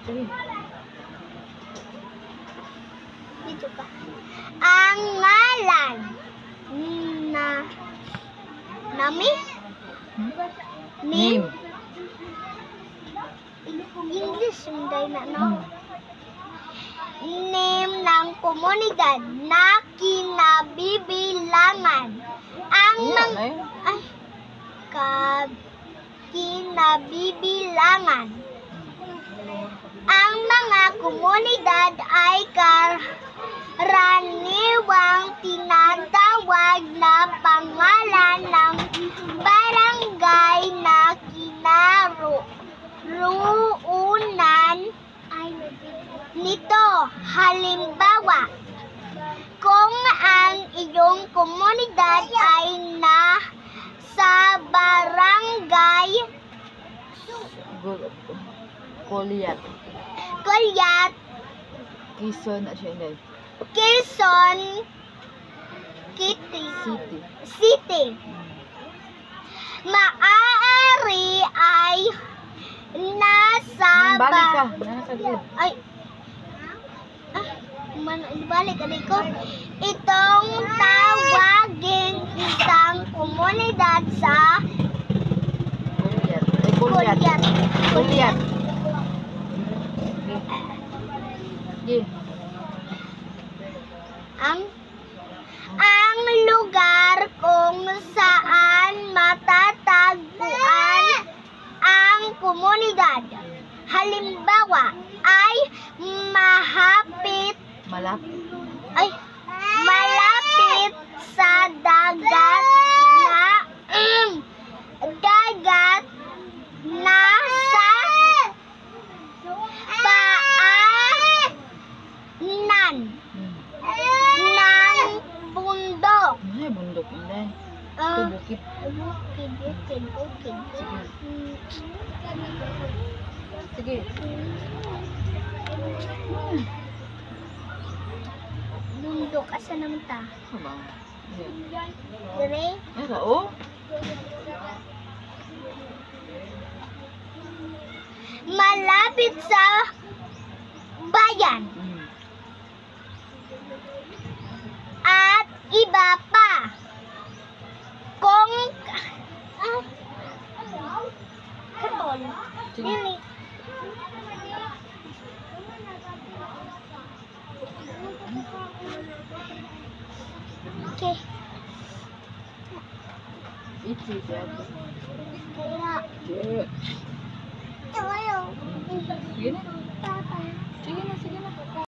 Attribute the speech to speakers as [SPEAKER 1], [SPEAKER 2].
[SPEAKER 1] Sige.
[SPEAKER 2] Dito ka. Ang ngalan Nami?
[SPEAKER 1] Name.
[SPEAKER 2] English hindi na, no? Name ng komunidad na kinabibilangan. Ang kinabibilangan. Ang mga komunidad ay karaniwang tinatawag na pangalan ng barangay na kinaruunan nito. Halimbawa, kung ang iyong komunidad ay sa barangay
[SPEAKER 1] Colyat. Quezon na siya, hindi.
[SPEAKER 2] Quezon City. Maaari ay nasa
[SPEAKER 1] Balik ka. Nasa likod.
[SPEAKER 2] ay balik ko. Itong tawagin isang komunidad sa
[SPEAKER 1] Colyat. Yeah.
[SPEAKER 2] Ang lugar kung saan matatagpuan ang komunidad. Halimbawa ay malapit sa dagat na sa paanan ng bundok.
[SPEAKER 1] Ay, bundok hindi. Ito bukid.
[SPEAKER 2] Bukid.
[SPEAKER 1] Sige.
[SPEAKER 2] Bundok, asa naman ta?
[SPEAKER 1] Ano?
[SPEAKER 2] Dire?
[SPEAKER 1] Asa, oh?
[SPEAKER 2] Malapit sa bayan. At iba pa. Kung katol. Dili. Okay.
[SPEAKER 1] Ito,
[SPEAKER 2] Kaya.
[SPEAKER 1] Sige.
[SPEAKER 2] Tayo.
[SPEAKER 1] Sige na.
[SPEAKER 2] Papa.
[SPEAKER 1] Sige na.